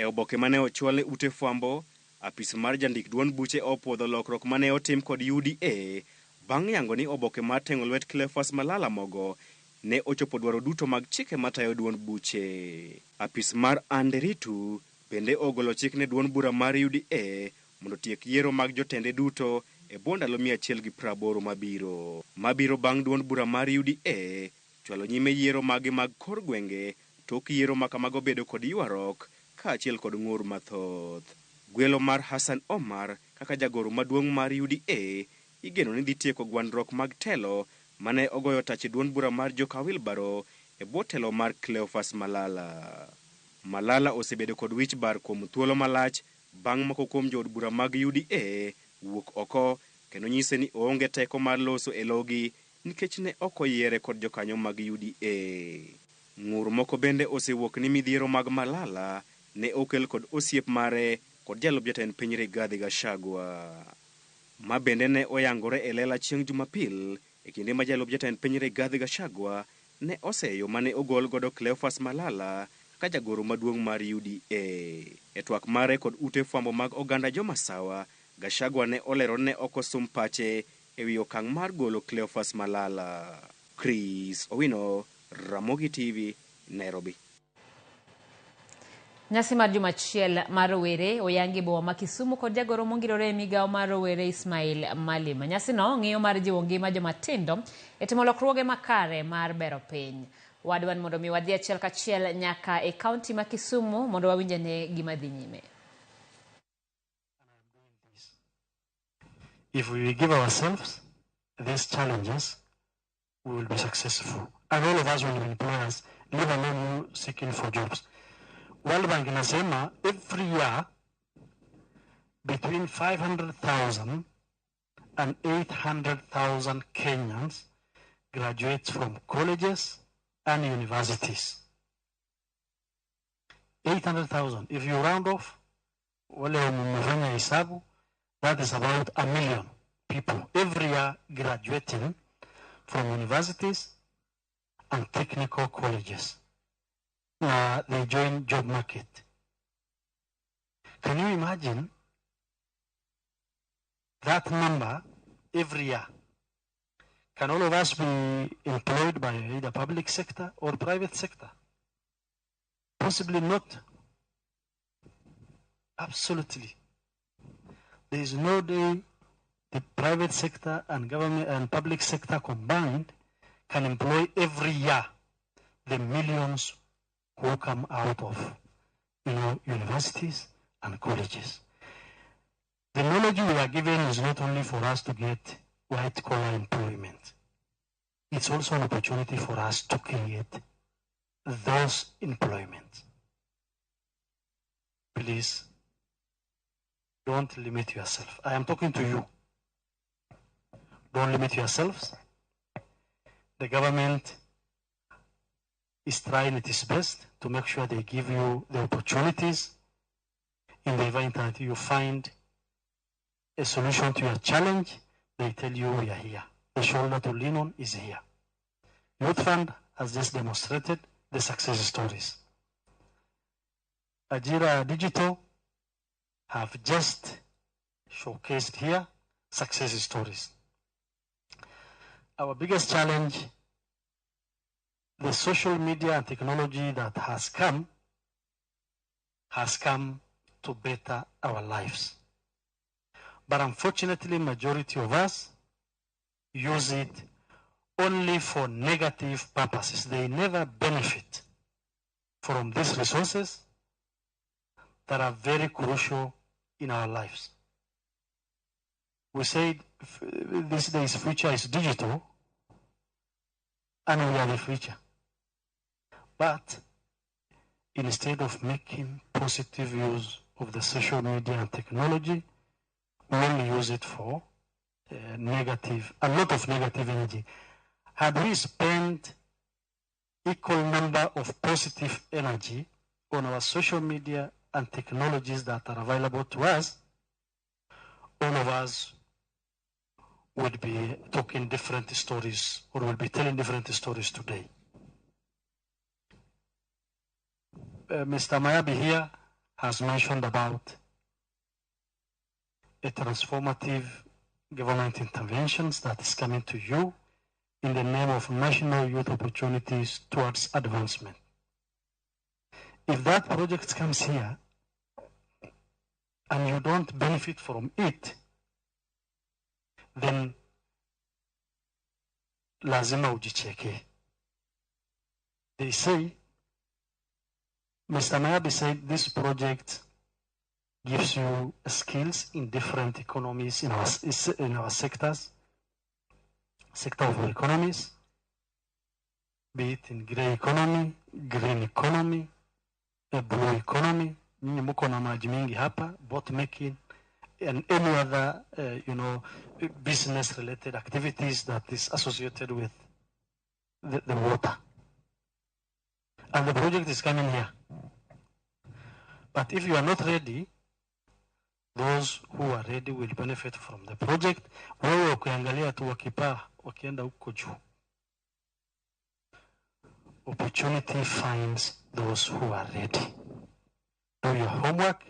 E oboke mane ochwale ute fwambo, apis mar jandik duond buche opwodho lokruok mane otim kod UDA bang' yango ni oboke mar teng'o lwet Cleophas Malala Mogo ne ochopo dwaro duto mag chike matayo duond buche. Apis mar Anderitu bende ogolo chik ne duond bura mar UDA mondo tiek yiero mag jotende duto e bwo ndalo 180 mabiro bang' duond bura mar UDA chwalo nyime yiero magi mag kor gwenge tok yiero ma kamago bedo kod ywarok kaachiel kod ng'ur mathoth. Gwelo mar Hassan Omar kaka jagoro maduong' mar UDA igeno ni dhi tieko gwandruok mag telo mane ogoyo tach duond bura mar Joka Wilbaro e bwo telo mar Cleophas Malala. Malala osebedo kod wich bar kuom thuolo malach bang' moko kuom jood bura mag UDA wuok oko kendo nyise ni oonge teko mar loso e logi nikech ne ok oyiere kod jokanyo mag UDA. Ng'ur moko bende osewuok ni midhiero mag Malala ne okel kod osiep mare kod jalup jatend piny Rigathi Gachagua. Ma bende ne oyangore e lela chieng' Jumapil e kinde ma jalup jatend piny Rigathi Gachagua ne oseyo mane ogol godo Cleophas Malala ka jagoro maduong' mar UDA. E twak mare kod ute fwambo mag oganda jomasawa, Gachagua ne olero ne okosum pache e wi okang' mar golo Cleophas Malala. Chris Owino, Ramogi TV, Nairobi. Nyasi mar Jumachiel mar rowere oyangi boma ma Kisumu kod jagoro mongirore e migawo mar rowere Ismail Malima. Nyasi no ng'iyo mar jiwo ngima jomatindo e timo lokruoge makare mar bero piny. Wadwan mondo mi wadhi achiel kachiel nyaka e kaunti ma Kisumu mondo wawinj ane gima dhi nyime. If we give ourselves these challenges, we will be successful. And all of us will be employers, leave alone you seeking for jobs. World Bank inasema every year between 500,000 and 800,000 Kenyans graduate from colleges and universities. 800,000. If you round off, wale mmefanya hesabu, that is about 1 million people every year graduating from universities and technical colleges. They join job market. Can you imagine that number every year? Can all of us be employed by either public sector or private sector? Possibly not. Absolutely. There is no day the private sector and government and public sector combined can employ every year the millions who come out of universities and colleges. The knowledge we are given is not only for us to get white-collar employment. It's also an opportunity for us to create those employments. Please, don't limit yourself. I am talking to you. Don't limit yourselves. The government is trying its best to make sure they give you the opportunities in the event that you find a solution to your challenge. They tell you we are here. The shoulder to lean on is here. Youth Fund has just demonstrated the success stories. Ajira Digital have just showcased here success stories. Our biggest challenge, the social media and technology that has come to better our lives. But unfortunately, majority of us use it only for negative purposes. They never benefit from these resources that are very crucial in our lives. We said these days future is digital and we are the future. But instead of making positive use of the social media and technology, we only use it for a lot of negative energy. Had we spent equal number of positive energy on our social media and technologies that are available to us, all of us would be talking different stories or will be telling different stories today. Mr. Mayabi here has mentioned about a transformative government interventions that is coming to you in the name of national youth opportunities towards advancement. If that project comes here and you don't benefit from it, then lazima ujicheke. They say, Mr. Mayabi said this project gives you skills in different economies in our sectors, sector of economies, be it in grey economy, green economy, a blue economy. Nyinyi muko na maji mingi hapa, boat making, and any other, business-related activities that is associated with the water. And the project is coming here. But if you are not ready, those who are ready will benefit from the project. Wewe ukiangalia tu wakipaa wakienda huko juu. Opportunity finds those who are ready. Do your homework.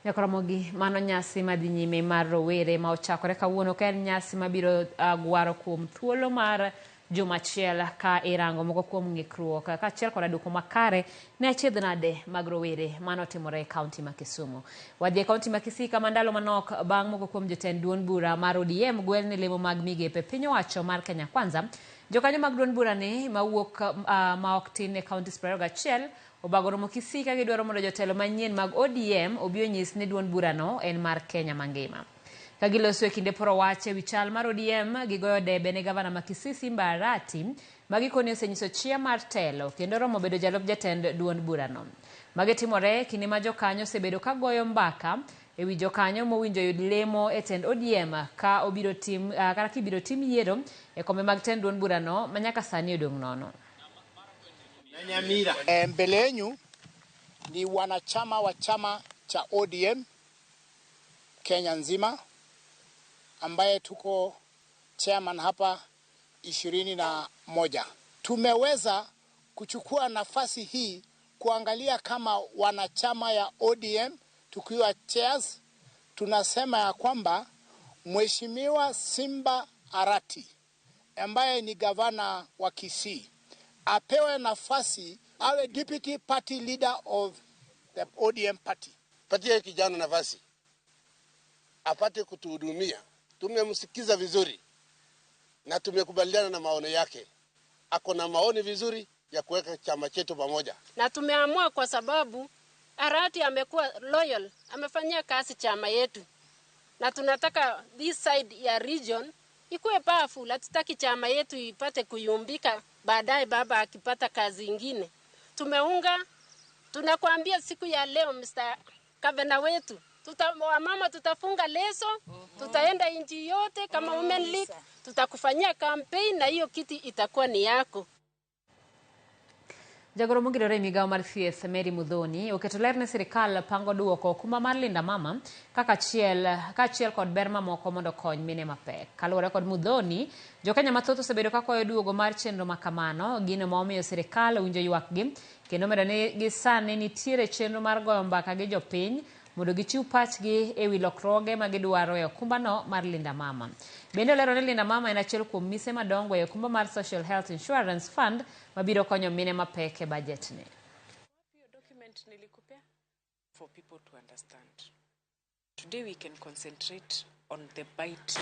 Yakoromogi mano nyasi madhi nyime mar rowere ma ochakore kawuono ka en nyasi mabiro gwaro kuom thuolo mar juma achiel ka irango moko kuom ng'ikruok kaachiel kod duoko makare ne achiedhnade mag rowere manotimore e kaunti ma Kisumu. Wadhi e kaunti ma Kisii kama ndalo manok bang' moko kuom jotend duond bura mar ODM gwel ne lemo mag migepe piny owacho mar Kenya Kwanza. Jokanyo mag duond bura ni mawuok ma ok tin e kauntis 21 obago romo Kisii ka gidwaro mondo jotelo manyien mag ODM obi onyis ni duond burano en mar Kenya mangima. Ka giloso e kinde poro wache wi chal mar ODM gigoyo debe ne gavana ma Kisii Simba Arati magikoni osenyiso chia mar telo kendo romo bedo jalop jatend duond burano. Magitimore kinde ma jokanyo osebedo ka goyo mbaka e wi jokanyo mowinjo yud lemo e tend ODM ka obiro tim kata kibiro tim yiero e kombe mag tend duond burano manyaka sani odong' nono. Mbele yenu ni wanachama wa chama cha ODM Kenya nzima ambaye tuko chairman hapa 21. Tumeweza kuchukua nafasi hii kuangalia kama wanachama ya ODM tukiwa chairs tunasema ya kwamba Mheshimiwa Simba Arati ambaye ni gavana wa Kisii apewe nafasi awe deputy party leader of the ODM party. Patia kijana nafasi apate kutuhudumia. Tumemsikiza vizuri na tumekubaliana na maoni yake. Ako na maoni vizuri ya kuweka chama chetu pamoja. Na tumeamua kwa sababu Arati amekuwa loyal, amefanyia kazi chama yetu. Na tunataka this side ya region ikuwe powerful, hatutaki chama yetu ipate kuyumbika baadaye baba akipata kazi ingine. Tunakuambia siku ya leo Mr. Governor wetu, wamama tutafunga leso, tutaenda nchi yote kama Women League, tutakufanyia campaign na hiyo kiti itakuwa ni yako. Jagoro mongirore migao mar thieth Mary Mudhoni oketo ler ne sirikal pango duoko okumba mar linda mama kaka chiel kod ber mamoko mondo kony mine mapek. Kaluwore kod Mudhoni, jokenya mathoth osebedo ka kwayo duogo mar chenro makamano, gino ma omiyo sirikal owinjo ywakgi kendo medo ni gisane nitiere chenro mar goyo mbaka gi jopiny mondo gichiw pachgi e wi lokruoge ma gidwaro e okumbano mar linda mama. Bende olero ni linda mama en achiel kuom mise madongo e okumba mar Social Health Insurance Fund mabiro konyo mine mapek e budget ni. Document nilikupea for people to understand. Today we can concentrate on the bite.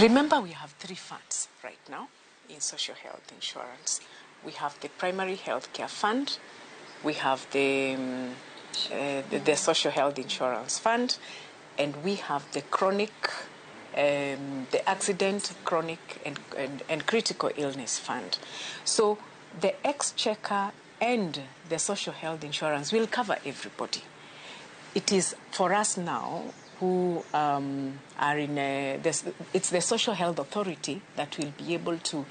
Remember, we have 3 funds right now in social health insurance. We have the primary health care fund, we have the social health insurance fund, and we have the chronic, the accident, chronic and critical illness fund. So the exchequer and the social health insurance will cover everybody. It is for us now who are in it's the social health authority that will be able to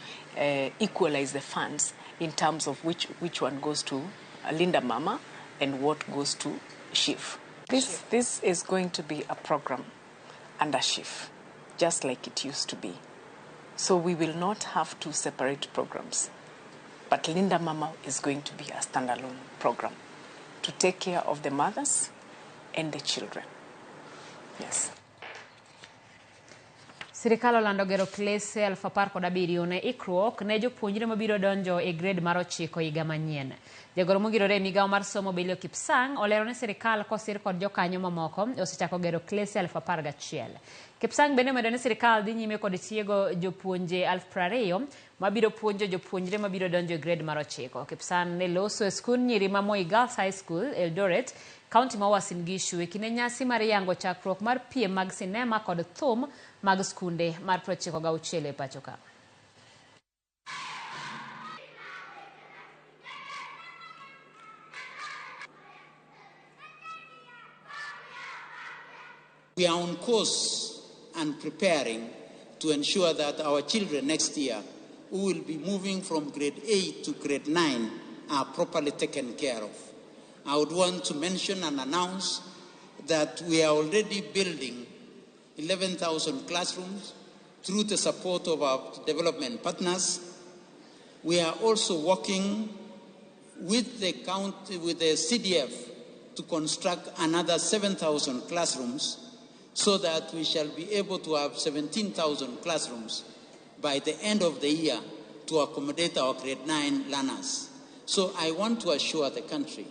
equalize the funds in terms of which one goes to Linda Mama and what goes to SHIF. This is going to be a program under SHIF, just like it used to be. So we will not have 2 separate programs. But Linda Mama is going to be a standalone program. to take care of the mothers and the children. Yes. Sirikal olando gero klese 1017 ne ikruok ne jopuonjre mabiro donjo e grade mar 9 higa manyien. Jagoro mogirore migao mar somo Belio Kipsang olero ne sirikal kosir kod jokanyo mamoko osechako gero klese 1011. Kipsang bende medo ne sirikal dhi nyime kod tiego jopuonje 20,000 mabiro puonjo jopuonjre mabiro donjo e grade mar 9. Kipsang ne loso e skul nyiri ma Moi Girls High School Eldoret, kaunti ma Uasin Gishu e kinde nyasi mar yango chakruok mar piem mag sinema kod thum mag skunde mar 96 e pacho ka. We are on course and preparing to ensure that our children next year who will be moving from grade 8 to grade 9 are properly taken care of. I would want to mention and announce that we are already building 11,000 classrooms through the support of our development partners. We are also working with the CDF to construct another 7,000 classrooms so that we shall be able to have 17,000 classrooms by the end of the year to accommodate our grade 9 learners. So I want to assure the country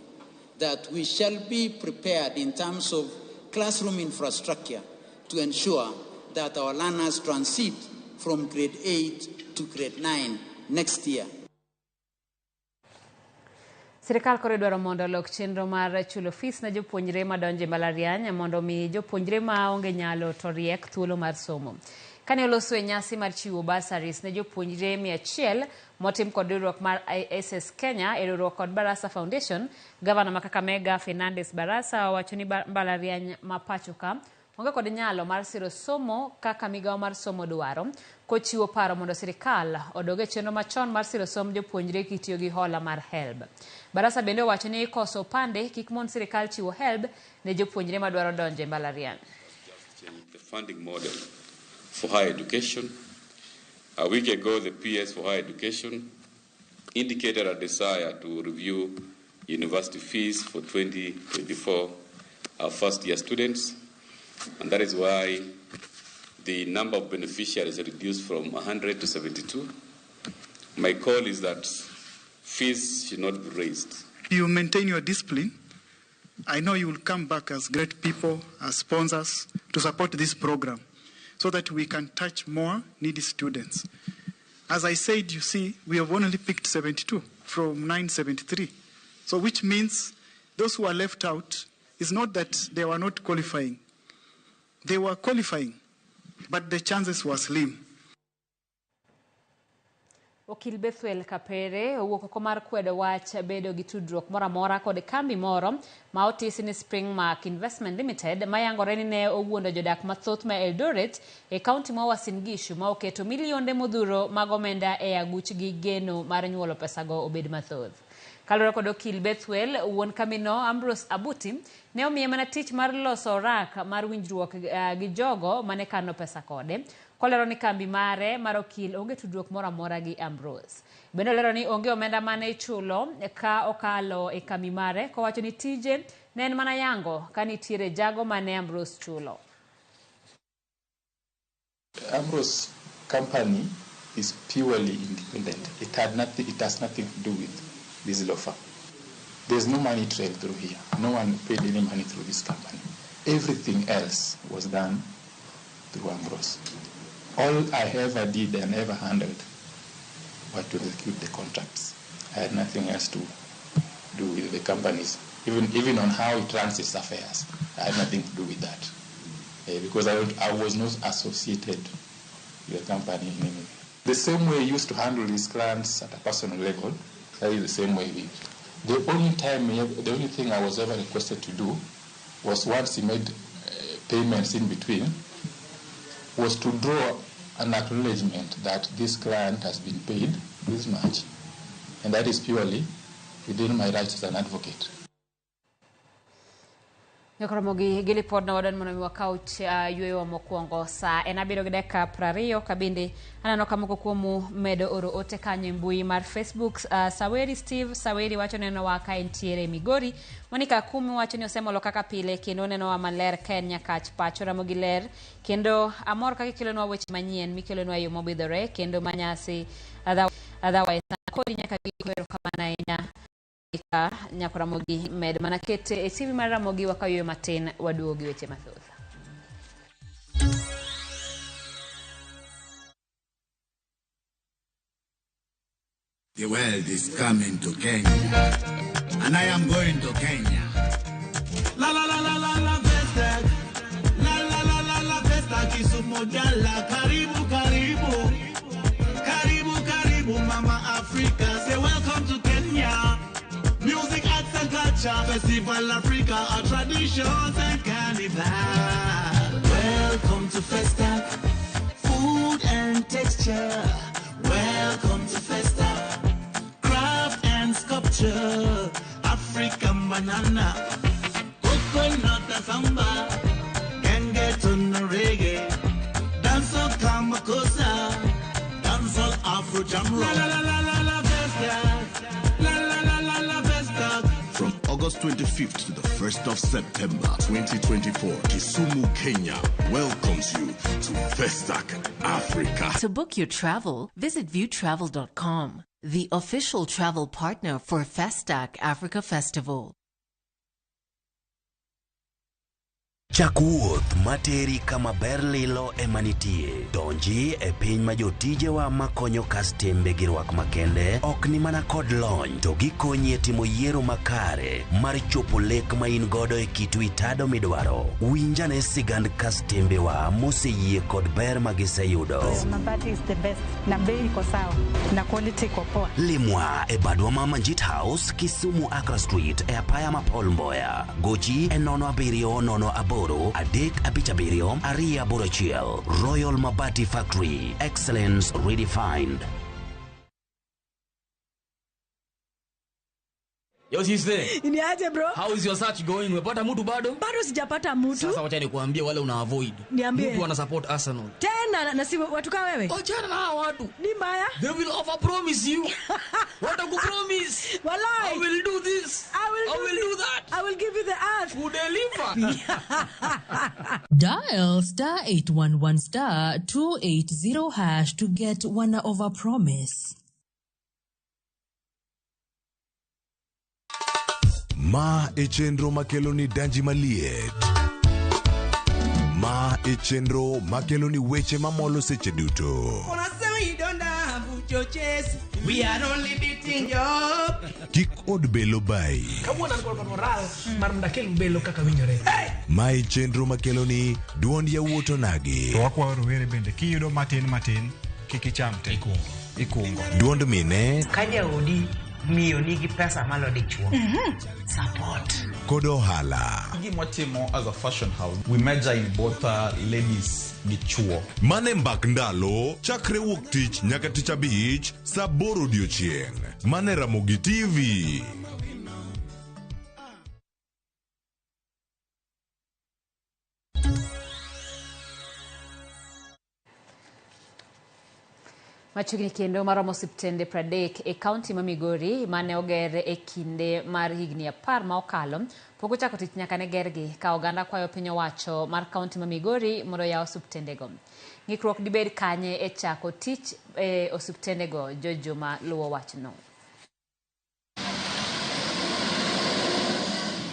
that we shall be prepared in terms of classroom infrastructure to ensure that our learners transit from grade 8 to grade 9 next year. Sirikal koro dwaro mondo lok chenro mar chulo fees na jopuonjre madonjo e mbalariany mondo mi jopuonjre ma onge nyalo to riek thuolo mar somo. Kane oloso e nyasi mar chiwo bursaries ne jopuonjre 100 motim kod riwruok mar ISS Kenya e riwruok kod Barasa Foundation, gavana ma Kakamega Fernandes Barasa owacho ni mbalariany ma pacho ka onge kod nyalo mar siro somo kaka migao mar somo dwaro, kochiwo paro mondo sirikal odoge chenro machon mar siro som jopuonjre kitiyo gi hola mar HELB. Barasa bende owacho ni koso pande kik mon sirikal chiwo HELB ne jopuonjre madwaro donjo e mbalariany. The funding model for higher education. A week ago, the PS for higher education indicated a desire to review university fees for 2024 first-year students, and that is why the number of beneficiaries is reduced from 100 to 72. My call is that fees should not be raised. You maintain your discipline. I know you will come back as great people, as sponsors, to support this program so that we can touch more needy students. As I said, you see, we have only picked 72 from 973. So which means those who are left out is not that they were not qualifying. They were qualifying, but the chances were slim. Okil Bethuel Kapere owuok oko mar kwedo wach bedo gi tudruok moro amora kod kambi moro ma otisi ni Springmark Investment Limited mayangore ni ne owuondo jodak mathoth ma Eldoret e kaunti ma Uasin Gishu ma oketo milionde modhuro mag omenda e aguch gi geno mar nyuolo pesago obed mathoth. Kalore kod okil Bethuel, wuon kambino Ambrose Abuti ne omiye mana tich mar loso rak mar winjruok gi jogo mane kano pesa kode. Kolero ni kambi mare mar okil onge tudruok moro amora gi Ambrose. Bende lero ni onge omenda mane ichulo ka okalo e kambi mare, kowacho ni tije ne en mana yango ka nitiere jago mane Ambrose chulo. Ambrose company is purely independent. It has nothing to do with this law firm. There's no money trailed through here. No one paid any money through this company. Everything else was done through Ambrose. All I ever did and ever handled was to execute the contracts. I had nothing else to do with the companies, even on how it runs its affairs. I had nothing to do with that because I was not associated with the company in any way. The same way he used to handle his clients at a personal level, that is the same way we. The only thing I was ever requested to do was once he made payments in between, was to draw an acknowledgement that this client has been paid this much, and that is purely within my rights as an advocate. Yokoromogi gili pod na wadan mwana wakauch yue wa mokuongo sa enabiro gideka prario kabindi anano kamoko kuomu medo oro ote kanye mbui mar Facebook. Saweri Steve Saweri wacho neno waka entiere Migori. Monika Kumi wacho ni osemo lokaka pile kendo neno wa maler Kenya kach pacho Ramogi ler kendo amor kaki kilo nwa weche manyien mikilo nwa yumo bidhore kendo manyasi otherwise kodi nyaka gikwero kama na ina Nyakuramogi med manakete TV mar Ramogi wakayo matin waduogi weche mathoth. The world is coming to Kenya, and I am going to Kenya. La la la la la la festa, la la la la la festa, Kisumu jala, karibu karibu, karibu karibu, Mama Africa, say welcome to Kenya. Music, arts and culture, Festival Africa, our traditions and carnival. Welcome to Festa, food and texture. Welcome to Festa, craft and sculpture. African banana, coconut and samba, can get on the reggae. Dancehall Kamakosa, dancehall Afro jam rock. La la la la la Festa, la la la la la Festa. From August 25th to the 1st of September 2024, Kisumu, Kenya welcomes you to Festac Africa. To book your travel, visit viewtravel.com, the official travel partner for Festac Africa Festival. Chakuoth materi kama berlilo emanitie. Donji e piny ma jotijewa makonyo kastembe gi rwak makende ok ni mana kod lony to gikonyi e timo yiero makare mar chopo lek ma in godo e kitu itado midwaro. Winjane sigand kastembewa moseyie kod ber ma giseyudo. Mabati is the best. Na bei iko sawa. Na quality iko poa. Limwa e badwa ma Manjit House, Kisumu Accra Street e apaya ma Paul Mboya. Gochi e 070 Adek Abichabirio, Aria Borachiel, Royal Mabati Factory, excellence redefined. Yo sister. Niaje bro? How is your search going? Umepata mtu bado? Bado sijapata mtu. Sasa wacha nikuambie wale una avoid. Niambie. Mtu wana support Arsenal. Tena na si watu kama wewe. Achana na hao watu. Ni mbaya. They will over promise you. Watakupromise. Wallahi. I will do this. I will do that. I will give you the earth. Who deliver? Dial *811*280# to get one over promise. Ma e chenro makeloni danji maliet. Ma e chenro makeloni weche mamolo seche duto. We are only beating job. Kik od belo bai. Kabuona kwa moral mar mdakel belo kaka winjore. Ma e chenro makeloni duond yawuoto nagi. Wakwa rowere bende kiyudo matin kikicham te ikungo. Duond mine Kaja odi miyo nigi pesa malo dichuo. Support. Kodo hala. Gimotimo as a fashion house, we measure in both ladies gi chuo. Mane mbak ndalo chakre wuok tich nyaka tich abich saa 8 odiochieng'. Mane Ramogi TV. Machugni kendo maromo siptende pradek e kaunti ma Migori mane oger e kinde mar higni 10 ma okalo pok ochako tich nyaka ne gergi ka oganda kwayo piny owacho mar kaunti ma Migori mondo yaw osiptendego. Ng'ikruok dibed kanye e chako tich e osiptendego, Jojuma luwo wachno.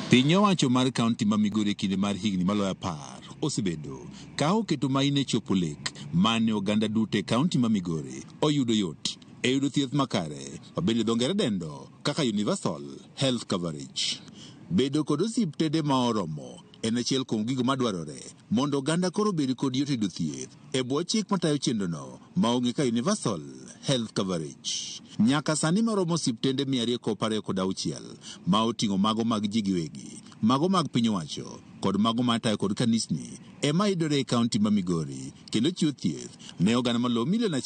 Piny owacho mar kaunti ma Migori kinde mar higni maloyo 10 osebedo ka oketo maine chopo lek mane oganda duto kaunti ma Migori oyudo yot e yudo thieth makare mabende dho ngere dendo kaka universal health coverage. Bedo kod osiptende ma oromo en achiel kuom gigo madwarore mondo oganda koro bed kod yot yudo thieth e bwo chik matayo chenrono maonge ka universal health coverage. Nyaka sani maromo osiptende 226 ma oting'o mago mag ji giwegi, mago mag piny owacho kod mago matayo kod kanisni ema yudore e kaunti ma Migori kendo chiwo thieth ne oganda malo 1 million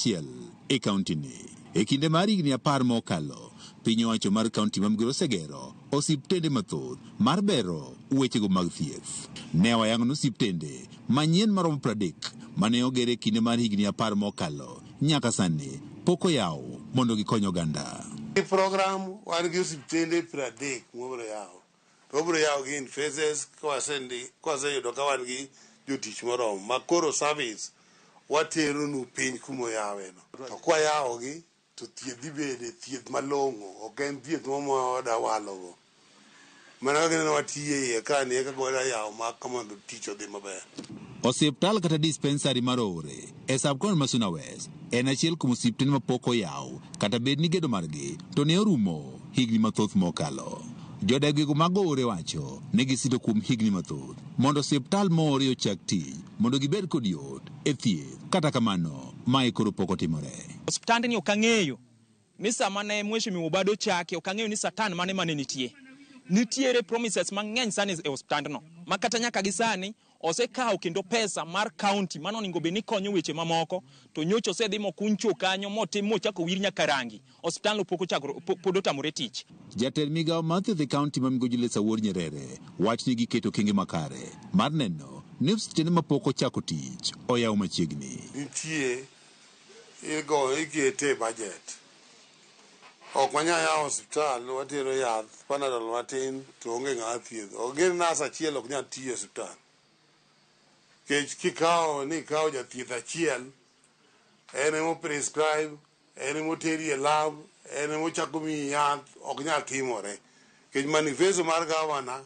e kaunti ni. E kinde mar higni 10 mokalo, piny owacho mar kaunti ma Migori osegero osiptende mathoth mar bero wechego mag thieth. Ne wayango osiptende manyien maromo 30 mane ogere kinde mar higni 10 mokalo nyaka sani pok oyaw mondo gikony oganda. Program wan gi osiptende 30 mobro yaw. To bro yaw gi in phases kwaseyudo ka wan gi jotich moromo makoro service watero nu piny kumo yaweno. To kwa yaw gi to thiedhi bede thieth malong'o, ok en thieth momoda walogo. Mana kaka neno watiye iye kani eka goda yaw maka mondo tich odhi maber. Osiptal kata dispensary mar Ore e subkon Masuna West en achiel kuom osiptende mapok oyaw kata bed ni gedo margi to ne orumo higni mathoth mokalo. Jodagego mag Ore wacho ne gisito kuom higni mathoth mondo osiptal Ore ochak tich mondo gibed kod yot e thieth, kata kamano mae koro pok otimore. Osiptand ni okang'eyo ni sama ne Mheshimiwa Obado chake, okang'eyo ni satan mane nitie. Nitiere promises mang'eny sana e osiptand no makata nyaka gi sani osekawo kendo pesa mar county mano onego bed ni konyo weche mamoko to nyocho osedhi mokuncho kanyo motim mochako wir nyaka rangi osiptal no pod otamore tich. Jatend migawo mar thieth e kaunti ma Migori Julius Awuor Nyerere wach ni giketo kinge makare mar neno ni osiptende mapok ochako tich oyaw machiegni. Nitie ikete budget. Ok wanya yawo osiptal watero yath panadol matin to onge ng'a thiedho. Ogen nas achiel ok nyal tiyo osiptal. Kikawo jathieth achiel en emo prescribe, en emo teri e lab, en emo chako miyi yath, ok nyal timore. Kech manifesto mar gavana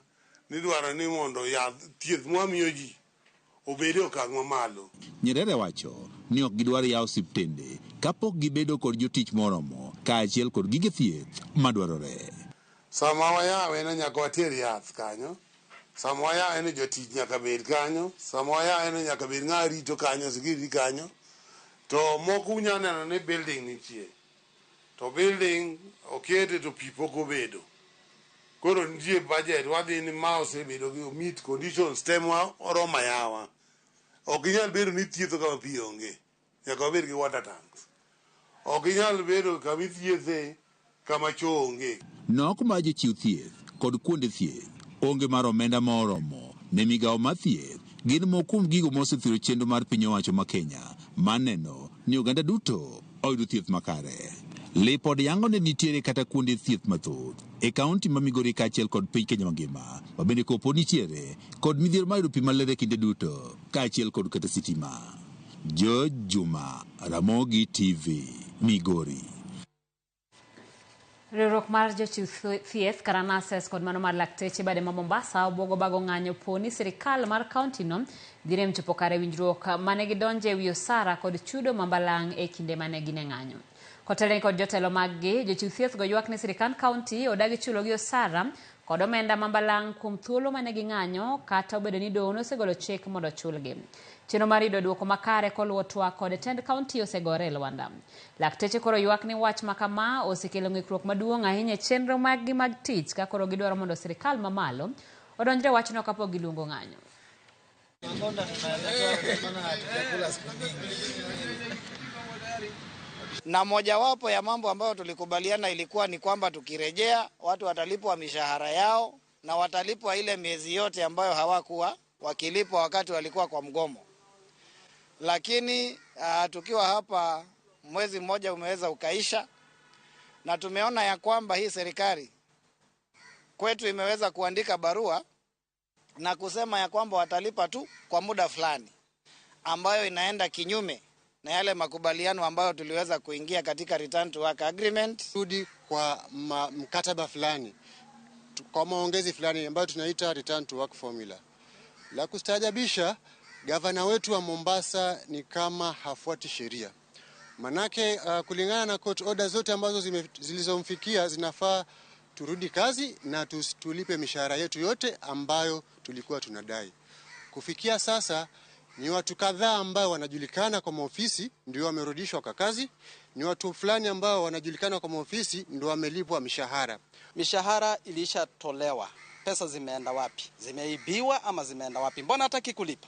ni dwaro ni mondo yath thieth mwamiyo ji obede okang' mamalo. Nyerere wacho ni ok gidwar yawo osiptende kapok gibedo kod jotich moromo kaachiel kod gige thieth madwarore. Sama wayawe na nyaka water yath kanyo, sama wayawe ni jotich nyaka bed kanyo, sama wayawe ni nyaka bed ng'a rito kanyo, security kanyo, to moko unya neno ni building nitie. To building okete to pi pok obedo. Koro nitie budget wadhi ni ma osebedo gi meet conditions temwa oromo yawa. Ok inyal bedo ni thietho kama pi onge. Nyaka wabed gi water tanks. Ok inyal bedo kama ithiethe kama cho onge. Nok ma jochiw thieth kod kuonde thieth onge mar omenda moromo ne migawo mar thieth gin moko kuom gigo mosethiro chenro mar piny owacho ma Kenya maneno ni oganda duto oyudo thieth makare. Lipod yango ne nitiere kata kuonde thieth mathoth e kaunti ma Migori kaachiel kod piny Kenya mangima ma bende kopo nitiere kod midhiero mar yudo pi maler e kinde duto kaachiel kod kata sitima. George Juma, Ramogi TV, Migori. Riwruok mar jochiw thieth kata nurses kod mano mar lakteche bade ma Mombasa obwogo bago ng'anyo poni sirikal mar kaunti no dhirem chopo kare winjruok mane gidonje wi osara kod chudo mambalang' e kinde mane gine ng'anyo. Kotele kod jotelo maggi, jochiw thieth go ywak ni sirikal kaunti odagi chulo gi osara kod omenda mambalang' kuom thuolo mane ging'anyo kata obedo ni dono osegolo chik mondo chulgi. Chenro mar yudo duoko makare koluwo twak kod tend kaunti osegore e Luanda. Lakteche koro ywak ni wach makama osekelo ng'ikruok maduong' ahinya e chenro maggi mag tich ka koro gidwaro mondo sirikal mamalo odonjre wachno kapok giluongo ng'anyo. Na mojawapo ya mambo ambayo tulikubaliana ilikuwa ni kwamba tukirejea watu watalipwa mishahara yao na watalipwa ile miezi yote ambayo hawakuwa wakilipwa wakati walikuwa kwa mgomo. Lakini tukiwa hapa mwezi mmoja umeweza ukaisha na tumeona ya kwamba hii serikali kwetu imeweza kuandika barua na kusema ya kwamba watalipa tu kwa muda fulani ambayo inaenda kinyume na yale makubaliano ambayo tuliweza kuingia katika return to work agreement. Rudi kwa mkataba fulani, kwa maongezi fulani ambayo tunaita return to work formula. La kustaajabisha, gavana wetu wa Mombasa ni kama hafuati sheria. Manake kulingana na court order zote ambazo zilizomfikia zinafaa turudi kazi na tulipe mishahara yetu yote ambayo tulikuwa tunadai. Kufikia sasa ni watu kadhaa ambao wanajulikana kwa maofisi ndio wamerudishwa kwa kazi, ni watu fulani ambao wanajulikana kwa maofisi ndio wamelipwa mishahara. Mishahara ilishatolewa. Pesa zimeenda wapi? Zimeibiwa ama zimeenda wapi? Mbona hataki kulipa?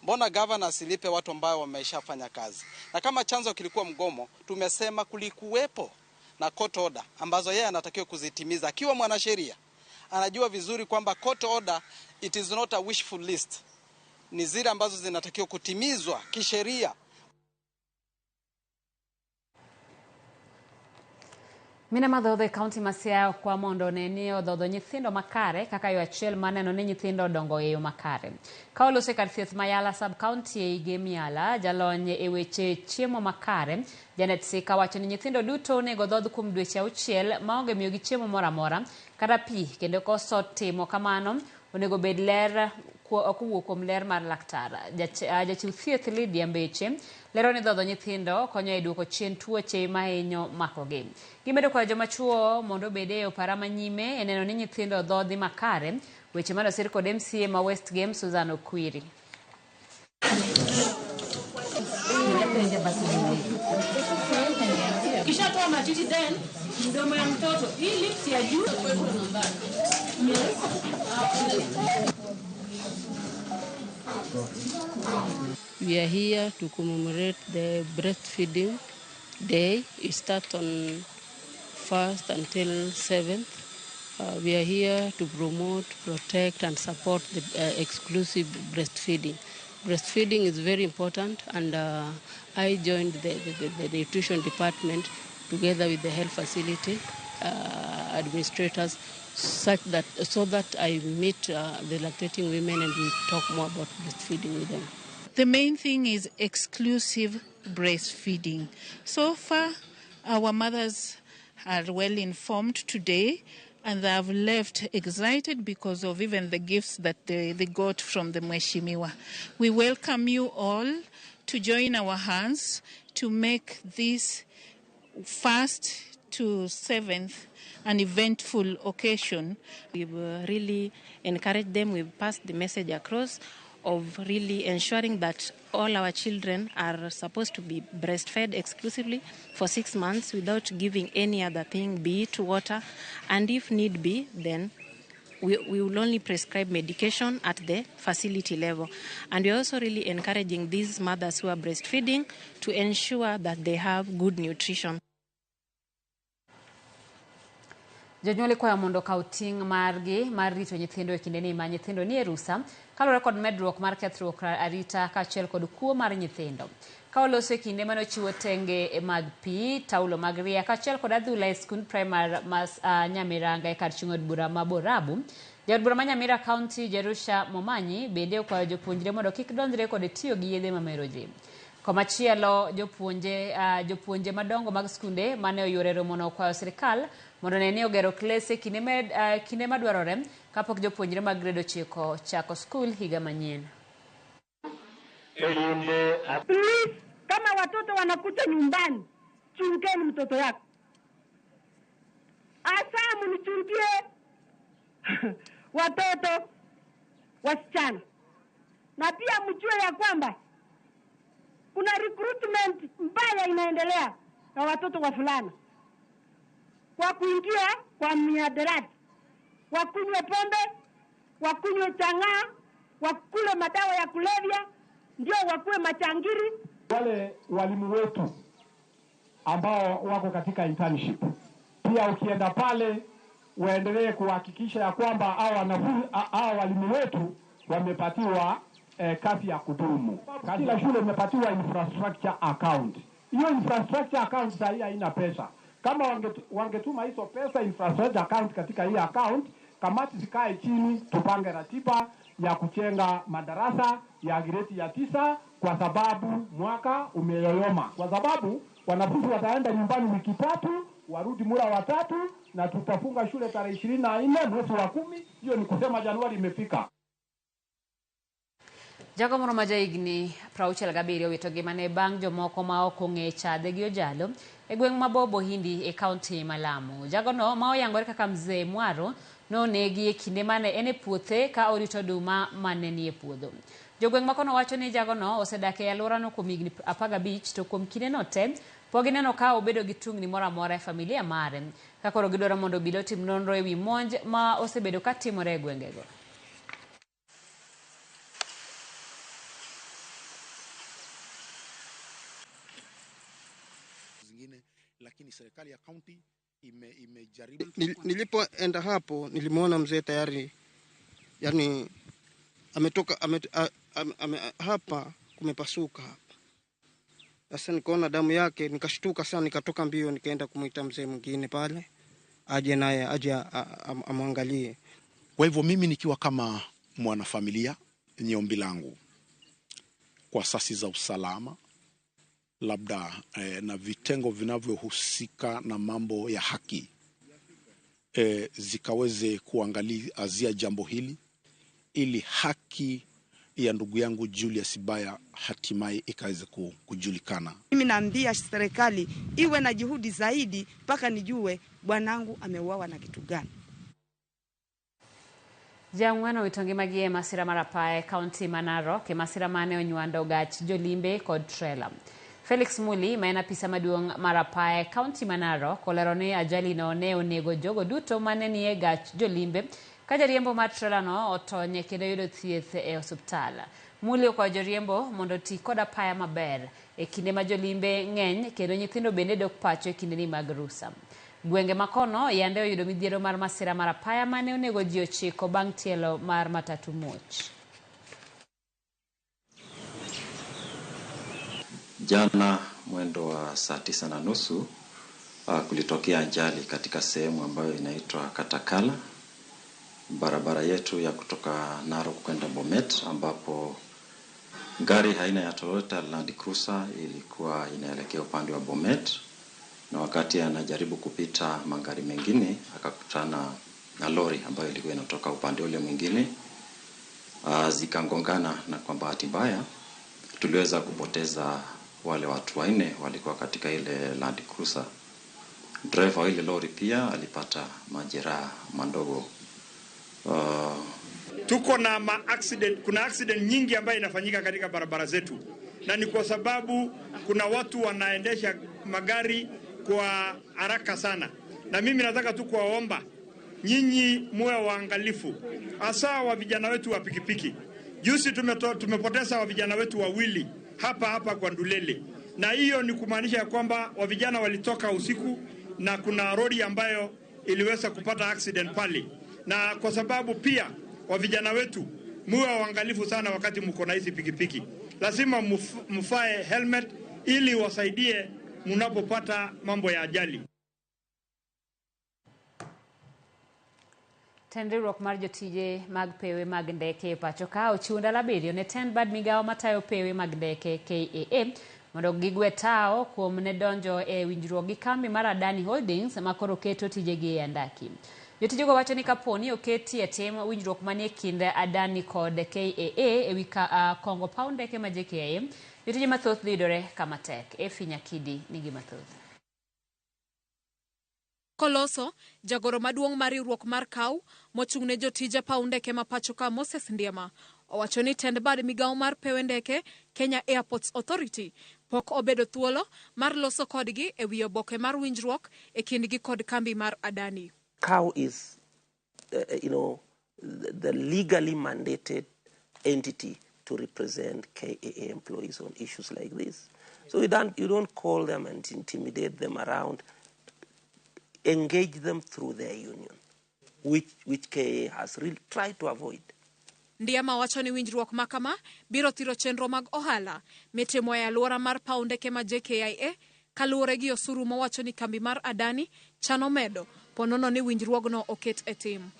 Mbona governor asilipe watu ambao wameshafanya kazi? Na kama chanzo kilikuwa mgomo, tumesema kulikuwepo na court order ambazo yeye anatakiwa kuzitimiza. Akiwa mwanasheria anajua vizuri kwamba court order it is not a wishful list, ni zile ambazo zinatakiwa kutimizwa kisheria. Mina madhodho kaunti Siaya kwa mondo neni odhodho nyithindo makare kaka yo achiel maneno ni nyithindo dongo e yo makare. Ka olose kar thieth Mayala sub county e Gemiala, jalony e weche chiemo makare, Janet Sika wacho ni nyithindo duto onego dhodh kuom dweche 6 maonge miyogi chiemo moro amora kata pi, kendo koso timo kamano onego bed ler kuwuok kuom ler mar laktar. Jachiw thieth Lydia Mbeche lero ni dhodho nyithindo konyo e duoko chien tuoche mahinyo makogi. Gimedo kwa joma chuo mondo bede opara manyime e neno ni nyithindo dhodhi makare. Weche malosir kod MCA ma West Game Susan Okwiri. Kisha toa matiti then mdomo ya mtoto hii lift ya juu. We are here to commemorate the breastfeeding day. It starts on 1st until 7th. We are here to promote, protect and support the exclusive breastfeeding. Breastfeeding is very important, and I joined the nutrition department together with the health facility administrators so that I meet the lactating women and we talk more about breastfeeding with them. The main thing is exclusive breastfeeding. So far, our mothers are well informed today, and they have left excited because of even the gifts that they got from the Mheshimiwa. We welcome you all to join our hands to make this 1st to 7th an eventful occasion. We've really encouraged them, we've passed the message across of really ensuring that all our children are supposed to be breastfed exclusively for 6 months without giving any other thing, be it water, and if need be, then we will only prescribe medication at the facility level. And we're also really encouraging these mothers who are breastfeeding to ensure that they have good nutrition. Jonyuol kwa mondo kauting margi mar rito nyithindo e kinde ni ma nyithindo ni e rusa kalore kod medruok mar kethruok arita kaachiel kod kuo mar nyithindo. Ka oloso e kinde mane ochiwo tenge mag pi, taulo mag ria kaachiel kod adhula e skund primar mas Nyamiranga e kar chung' od bura ma Borabu. Jaod bura ma Nyamira County Jerusha Momanyi bende okwayo jopuonjre mondo kik donjre kod tiyo gi yedhe mamero ji. Komachielo jopuonje madongo mag skunde mane oyore romo no okwayo sirkal mondo ne ogero klese kinde madwarore kapok jopuonjre mag grade 9 chako skul higa manyien. Please, kama watoto wanakuja nyumbani, chungeni mtoto yako. Asa mnichungie watoto wasichana. Na pia mjue ya kwamba kuna recruitment mbaya inaendelea na watoto wa fulana kwa kuingia kwa mihadarati, wakunywe pombe, wakunywe chang'aa, wakule madawa ya kulevya, ndio wakuwe machangiri. Wale walimu wetu ambao wako katika internship, pia ukienda pale waendelee kuhakikisha ya kwamba hao walimu wetu wamepatiwa kazi ya kudumu. Kila shule imepatiwa infrastructure account. Hiyo infrastructure account sasa haina pesa. Kama wangetuma hizo pesa infrastructure account katika hii account, kamati zikae chini tupange ratiba ya kujenga madarasa ya grade ya 9 kwa sababu mwaka umeyoyoma. Kwa sababu wanafunzi wataenda nyumbani wiki 3, warudi mura wa 3 na tutafunga shule tarehe 24 mwezi wa 10. Hiyo ni kusema Januari imefika. Jago moro ma jaigni 67 owito ngimane bang' jomoko ma ok ong'e chadhe gi ojalo e gweng' ma Bobo Hindi e kaunti ma Lamu. Jago no ma oyangore kaka Mzee Mwaro nonegi e kinde mane ene puothe ka orito duma mane ni e puodho. Jogweng' makono wacho ni jago no osedak e alwora no kuom higni 15 to kuom kinde no te pogineno ka obedo gi tungni moro amora e familia mare. Ka koro gidwaro mondo obila otim nonro e wi monj ma osebedo ka timore e gwengego. Lakini ni serikali ya kaunti imejaribu. Nilipoenda hapo nilimwona mzee tayari, yani ametoka hapa kumepasuka hapa. Sasa nikaona damu yake, nikashtuka sana, nikatoka mbio nikaenda kumuita mzee mwingine pale aje naye amwangalie. Kwa hivyo mimi nikiwa kama mwanafamilia, ni ombi langu kwa asasi za usalama, labda na vitengo vinavyohusika na mambo ya haki, zikaweze kuangalizia jambo hili ili haki ya ndugu yangu Julius Baya hatimaye ikaweze kujulikana. Mimi naambia serikali iwe na juhudi zaidi mpaka nijue bwanangu ameuawa na kitu gani. Jang'weno witongi magie masira marapae kaunti Manaro ke masira mane onywando gach jolimbe kod trailer. Felix Muli maena pisa maduong' marapae kaunti Manaro kolerone ajali no ne onego jogo duto mane nie gach jolimbe ka jariembo mar trailer no otonye kendo yudo thieth e osiptal. Muli okwayo joriembo mondo ti kod apaya maber e kinde ma jolimbe ng'eny kendo nyithindo bende dok pacho e kinde ni mag rusa. Gwenge makono yande oyudo midhiero mar masira mar apaya mane onego ji 9 bang' tielo mar matatu muoch. Jana mwendo wa saa 9:30 kulitokea ajali katika sehemu ambayo inaitwa Katakala, barabara yetu ya kutoka Narok kwenda Bomet, ambapo gari aina ya Toyota Land Cruiser ilikuwa inaelekea upande wa Bomet, na wakati anajaribu kupita magari mengine akakutana na lori ambayo ilikuwa inatoka upande ule mwingine, zikangongana, na kwa bahati mbaya tuliweza kupoteza wale watu 4 walikuwa katika ile Land Cruiser. Driver wa ile lori pia alipata majeraha madogo. Tuko na kuna accident nyingi ambayo inafanyika katika barabara zetu, na ni kwa sababu kuna watu wanaendesha magari kwa haraka sana. Na mimi nataka tu kuwaomba nyinyi muwe waangalifu, hasa wa vijana wetu wa pikipiki. Juzi tumepoteza wa vijana wetu 2 hapa kwa Ndulele, na hiyo ni kumaanisha kwamba wa vijana walitoka usiku na kuna lori ambayo iliweza kupata accident pale. Na kwa sababu pia wa vijana wetu muwe waangalifu sana wakati mko na hizi pikipiki. Lazima mfae helmet ili wasaidie mnapopata mambo ya ajali. Tenriruok mar jotije mag pewe mag ndeke pacho ka ochiwo ndalo 7 ne Tenbad migawo matayo pewe mag ndeke KAA mondo gigwe tao kuom ne donjo e winjruok gi kambi mar Adani Holdings makoro keto tijegi e andaki. Jotijego wacho ni kaponi oketi e tim winjruok manie kind Adani kod KAA e wi kongo paw ndeke ma JKIA, jotije mathoth dhidore kama tek. Efinya Kidi nigi mathoth. Koloso, jagoro maduong' mar riwruok mar KAU mochung'ne jotije paw ndeke ma pacho ka Moses Ndiema owacho ni Tenbad migawo mar pewe ndeke Kenya Airports Authority pok obedo thuolo mar loso kodgi e wi oboke mar winjruok e kindgi kod kambi mar Adani. KAU is, the legally mandated entity to represent KAA employees on issues like this. So you don't call them and intimidate them around. Engage them through their union, which KAA has really tried to avoid. Ndiema wacho ni winjruok makama biro thiro chenro mag ohala mitimo e alwora mar paw ndeke ma JKIA kaluwore gi osuru mowacho ni kambi mar Adani chano medo ponono ni winjruogno oket e tim.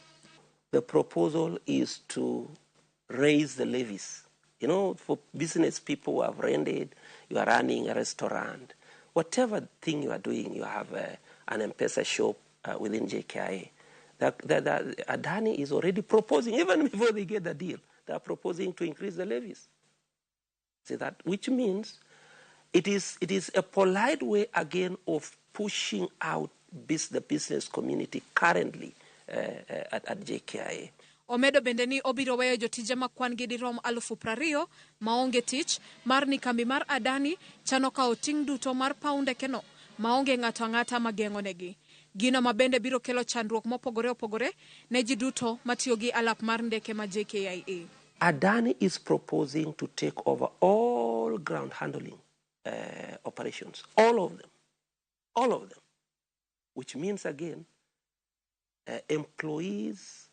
The proposal is to raise the levies. For business people who have rented, you are running a restaurant, whatever thing you are doing, you have an M-Pesa shop within JKIA. The Adani is already proposing, even before they get the deal, they are proposing to increase the levies. See that, which means it is a polite way again of pushing out the business community currently at JKIA. Omedo bende ni obiro weyo jotije makwan gi dirom 20,000 maonge tich mar ni kambi mar Adani chano ka oting duto mar paw ndekeno maonge ng'ato ang'ata mageng'o negi. Gino mabende biro kelo chandruok mopogore opogore ne ji duto matiyo gi alap mar ndeke ma JKIA. Adani is proposing to take over all ground handling operations, all of them. which means again, employees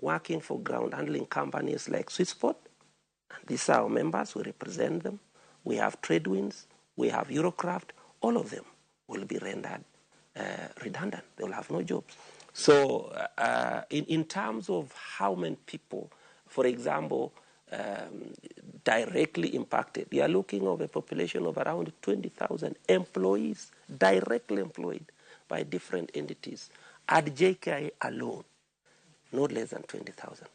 working for ground handling companies like Swissport, and these are our members, we represent them. We have Tradewinds, we have Eurocraft, all of them will be rendered redundant. They will have no jobs. So in terms of how many people, for example, directly impacted, you are looking at a population of around 20,000 employees directly employed by different entities. At JKI alone, not less than 20,000.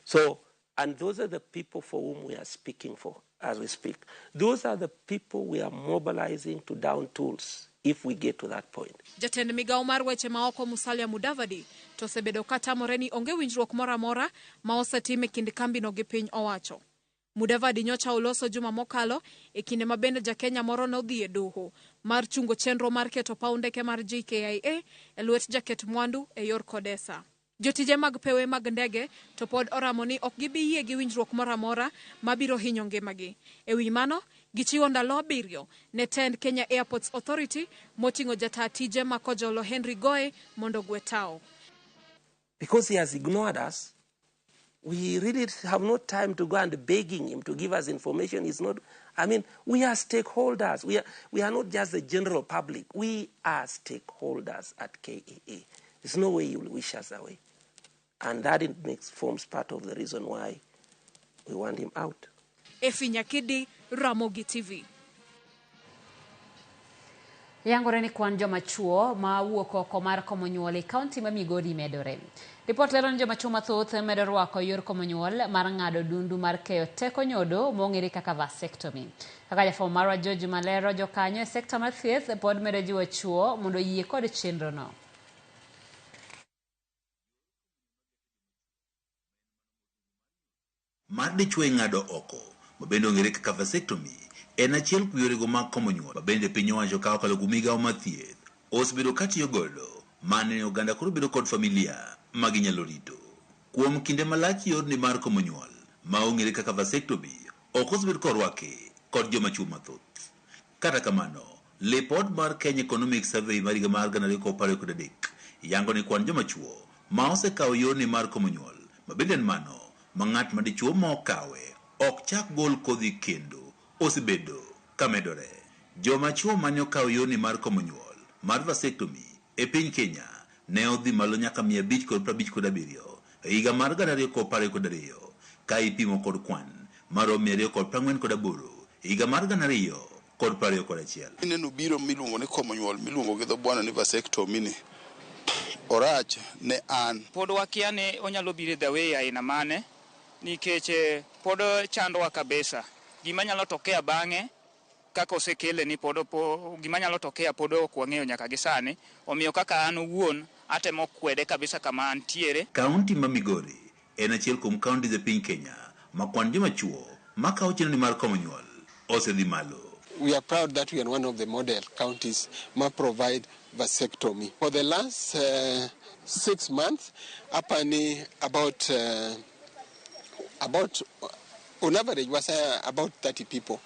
So, and those are the people for whom we are speaking for as we speak. Those are the people we are mobilizing to down tools if we get to that point. Jatend migao mar weche maoko Musalia Mudavadi to osebedo katamore ni onge winjruok moro amora ma osetim e kind kambino gi piny owacho. Mudavadi nyocha oloso juma mokalo e kinde ma bende jakenya moro nodhi e doho mar chungo chenro mar keto paw ndeke mar JKIA e lwet jaket mwandu e yor Kodesa. Jotije mag pewe mag ndege to pod oramo ni ok gibi yie gi winjruok moro amora mabiro hinyo ngimagi. E wi mano, gichiwo ndalo 7 ne tend Kenya Airports Authority moting'o jata tije ma kojolo Henry Goe mondo gwe tao. Because he has ignored us, we really have no time to go and begging him to give us information. It's not, I mean, we are stakeholders. We are not just the general public. We are stakeholders at KAA. There's no way you will wish us away. And that forms part of the reason why we want him out. Efi Nyakidi, Ramogi TV. Yangore ni kwan joma chuo ma wuok oko mar komo nyuol e kaunti ma Migori medore. Ripot lero ni joma chuo mathoth medo rwako yor komo nyuol mar ng'ado dundu mar keyo teko nyodo mong'ere kaka vasectomy. Kaka jafwambo marwa George Malero, jokanyo e sekta mar thieth pod medo jiwo chuo mondo yie kod chenro no. Mar dichuo ng'ado oko mabende ong'ere kaka vasectomy en achiel kuom yorego mag komo nyuol mabende piny owacho ka okalo kuom migawo mar thieth osebedo katiyo godo mane oganda koro bedo kod familia ma ginyalo rito. Kuom kinde malach yorni mar komo nyuol ma ong'ere kaka vasectomy ok osebedo korwake kod joma chuo mathoth. Kata kamano, lipot mar Kenya Economic Survey mar higa mar 2023 yango ni kwan joma chuo ma osekawo yorni mar komo nyuol mabende en mano ma ng'at ma dichuo ma okawe ok chak gol kodhi kendo osebedo kamedore. Joma chuo mane okawo yorni mar komo nyuol mar vasectomy e piny Kenya ne odhi malo nyaka 557 e higa mar 2022 ka ipimo kod kwan mar 248 e higa mar 2021. Neno biro miluongo ni komo nyuol miluongo gi dho bwana ni vasectomy ni orach ne an. Pod wakia ni onyalo biro the way aina mane nikech pod chandwa kabisa. Gima nyalo tokea bang'e kaka osekele ni pod gima nyalo tokea pod ok wang'eyo nyaka gi sani, omiyo kaka an owuon atemo kwede kabisa kama antiere. Kaunti ma Migori en achiel kuom kaunti e piny Kenya ma kwan joma chuo ma kawo chenro mar komo nyuol osedhi malo. We are proud that we are one of the model counties that provide vasectomy. For the last 6 months, about on average was about 30 people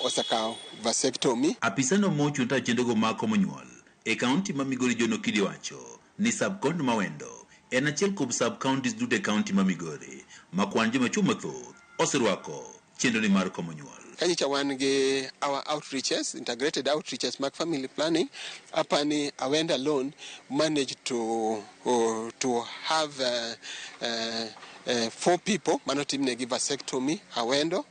osakawo vasectomy. Apisano mocho ta chendego mag komo nyuol e kaunti ma Migori Jono Kidi wacho ni sub-county ma Wendo en achiel kuom sub-counties duto e kaunti ma Migori ma kwan joma chuo mathoth oserwako chenro ni mar komo nyuol. Kanyicha wan gi our outreaches, integrated outreaches mag family planning. Apani Awendo alone managed to have 4 people manotimne gi vasectomy Awendo.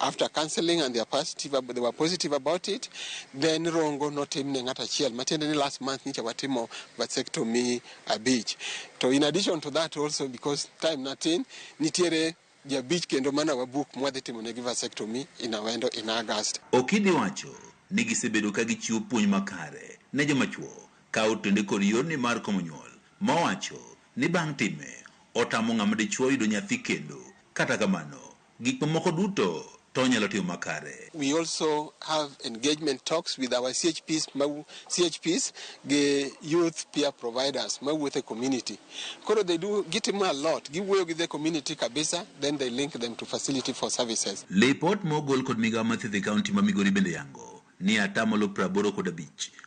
After counseling and they were positive about it, then Rongo notimne ng'at achiel. Matiende ni last month nicha watimo vasectomy abich. So in addition to that also, because time natin nitiere jabich kendo mana wabuk mwadhi timo ne vasectomy in Awendo in August. Okidi wacho ni gisebedo ka gichiwo puonj makare ne joma chuo ka otende kod yorni mar komo nyuol ma wacho ni bang' time otamo ng'ama dichuo yudo nyathi kendo. Kata kamano gik mamoko duto to nyalo timo makare. We also have engagement talks with our CHPs, the youth peer providers, with the community. Because they do get them a lot, give way with the community kabisa, then they link them to facility for services. Report mogol kod migawo mathieth e kaunti ma Migori bende yango ni atamalo 85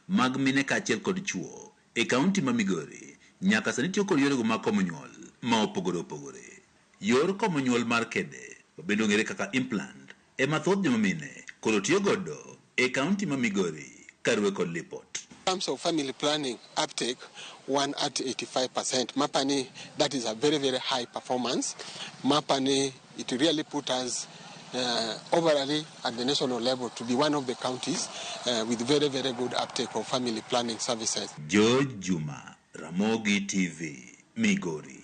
mag mine kaachiel kod chuo e kaunti ma Migori nyaka sani tiyo kod yorego mag komo nyuol ma opogore opogore. Yor komo nyuol mar kede bende ong'ere kaka implant ema thoth joma mine koro tiyo godo e kaunti ma Migori karwe kod lipot. In terms of family planning uptake, 1 at 85%. Mapani, that is a very, very high performance. Mapani, it really put us overall at the national level to be one of the counties with very, very good uptake of family planning services. George Juma, Ramogi TV, Migori.